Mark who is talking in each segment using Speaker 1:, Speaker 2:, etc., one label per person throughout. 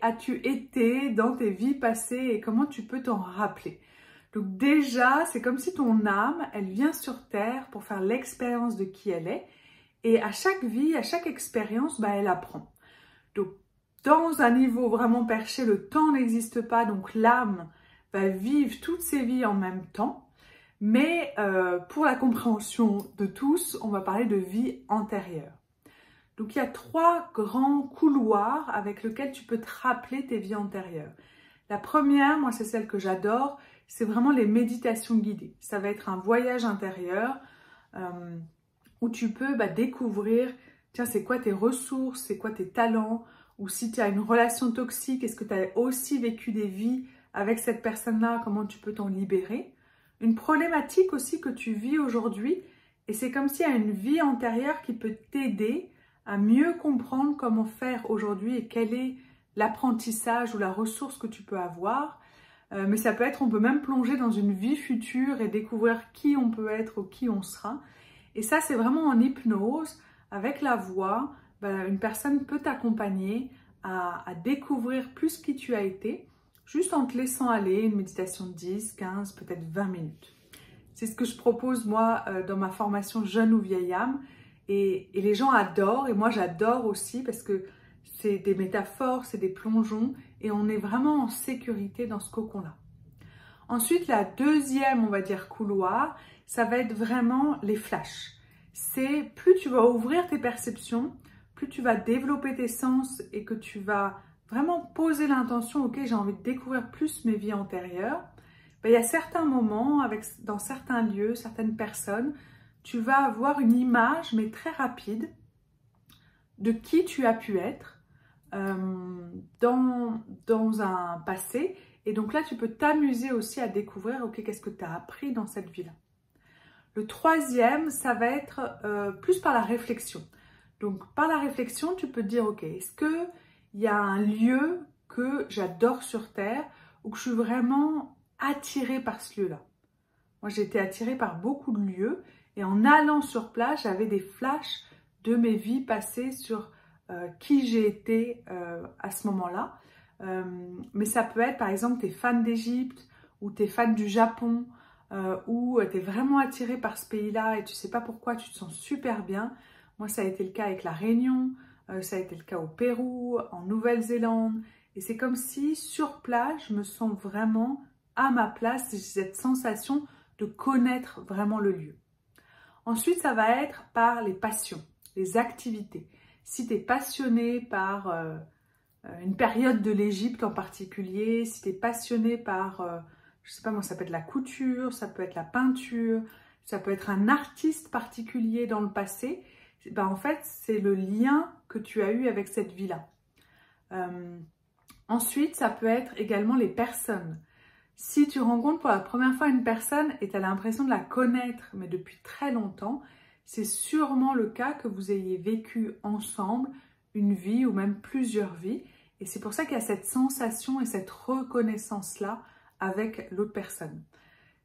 Speaker 1: as-tu été dans tes vies passées et comment tu peux t'en rappeler? Donc déjà, c'est comme si ton âme, elle vient sur Terre pour faire l'expérience de qui elle est. Et à chaque vie, à chaque expérience, elle apprend. Donc dans un niveau vraiment perché, le temps n'existe pas, donc l'âme va vivre toutes ses vies en même temps. Mais pour la compréhension de tous, on va parler de vie antérieure. Donc il y a 3 grands couloirs avec lesquels tu peux te rappeler tes vies antérieures. La première, moi c'est celle que j'adore, c'est vraiment les méditations guidées. Ça va être un voyage intérieur où tu peux découvrir, tiens, c'est quoi tes ressources, c'est quoi tes talents, ou si tu as une relation toxique, est-ce que tu as aussi vécu des vies avec cette personne-là, comment tu peux t'en libérer. Une problématique aussi que tu vis aujourd'hui, et c'est comme s'il y a une vie antérieure qui peut t'aider à mieux comprendre comment faire aujourd'hui et quel est l'apprentissage ou la ressource que tu peux avoir. Mais ça peut être, on peut même plonger dans une vie future et découvrir qui on peut être ou qui on sera. Et ça, c'est vraiment en hypnose, avec la voix, une personne peut t'accompagner à découvrir plus qui tu as été, juste en te laissant aller, une méditation de 10, 15, peut-être 20 minutes. C'est ce que je propose moi dans ma formation Jeune ou Vieille âme. Et les gens adorent, et moi j'adore aussi parce que c'est des métaphores, c'est des plongeons, et on est vraiment en sécurité dans ce cocon-là. Ensuite, la deuxième, on va dire, couloir, ça va être vraiment les flashs. C'est plus tu vas ouvrir tes perceptions, plus tu vas développer tes sens et que tu vas vraiment poser l'intention, ok, j'ai envie de découvrir plus mes vies antérieures. Il y a certains moments, dans certains lieux, certaines personnes, tu vas avoir une image, mais très rapide, de qui tu as pu être dans un passé. Et donc là, tu peux t'amuser aussi à découvrir, ok, qu'est-ce que tu as appris dans cette vie-là. Le troisième, ça va être plus par la réflexion. Donc par la réflexion, tu peux te dire, ok, est-ce qu'il y a un lieu que j'adore sur Terre ou que je suis vraiment attirée par ce lieu-là? Moi, j'ai été attirée par beaucoup de lieux et en allant sur place, j'avais des flashs de mes vies passées sur qui j'ai été à ce moment-là. Mais ça peut être, par exemple, tu es fan d'Égypte ou tu es fan du Japon ou tu es vraiment attiré par ce pays-là et tu ne sais pas pourquoi, tu te sens super bien. Moi, ça a été le cas avec la Réunion, ça a été le cas au Pérou, en Nouvelle-Zélande. Et c'est comme si, sur place, je me sens vraiment à ma place. J'ai cette sensation de connaître vraiment le lieu. Ensuite, ça va être par les passions, les activités. Si tu es passionné par une période de l'Égypte en particulier, si tu es passionné par, je sais pas moi, ça peut être la couture, ça peut être la peinture, ça peut être un artiste particulier dans le passé, en fait, c'est le lien que tu as eu avec cette vie-là. Ensuite, ça peut être également les personnes. Si tu rencontres pour la première fois une personne et tu as l'impression de la connaître, mais depuis très longtemps, c'est sûrement le cas que vous ayez vécu ensemble une vie ou même plusieurs vies. Et c'est pour ça qu'il y a cette sensation et cette reconnaissance-là avec l'autre personne.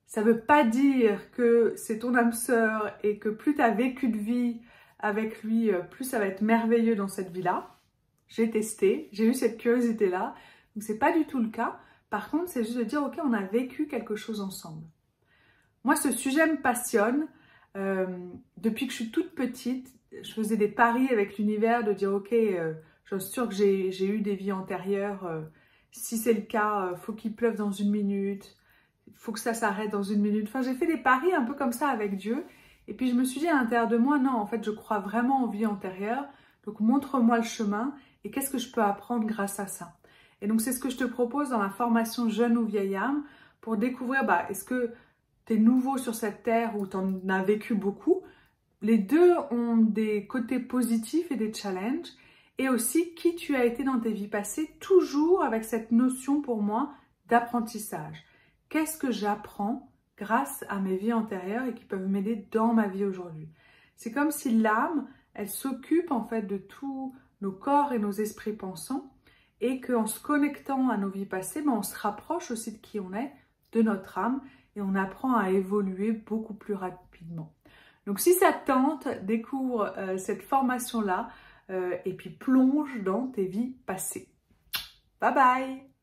Speaker 1: Ça ne veut pas dire que c'est ton âme sœur et que plus tu as vécu de vie avec lui, plus ça va être merveilleux dans cette vie-là. J'ai testé, j'ai eu cette curiosité-là. Donc, ce n'est pas du tout le cas. Par contre, c'est juste de dire, ok, on a vécu quelque chose ensemble. Moi, ce sujet me passionne. Depuis que je suis toute petite, je faisais des paris avec l'univers de dire, ok, je suis sûre que j'ai eu des vies antérieures. Si c'est le cas, faut qu'il pleuve dans 1 minute. Il faut que ça s'arrête dans 1 minute. Enfin, j'ai fait des paris un peu comme ça avec Dieu. Et puis, je me suis dit à l'intérieur de moi, non, en fait, je crois vraiment en vie antérieure. Donc, montre-moi le chemin et qu'est-ce que je peux apprendre grâce à ça. Et donc, c'est ce que je te propose dans la formation Jeune ou Vieille âme pour découvrir, est-ce que tu es nouveau sur cette terre ou tu en as vécu beaucoup? Les deux ont des côtés positifs et des challenges. Et aussi, qui tu as été dans tes vies passées, toujours avec cette notion pour moi d'apprentissage. Qu'est-ce que j'apprends grâce à mes vies antérieures et qui peuvent m'aider dans ma vie aujourd'hui? C'est comme si l'âme, elle s'occupe en fait de tous nos corps et nos esprits pensants et qu'en se connectant à nos vies passées, on se rapproche aussi de qui on est, de notre âme et on apprend à évoluer beaucoup plus rapidement. Donc si ça te tente, découvre cette formation-là et puis plonge dans tes vies passées. Bye bye!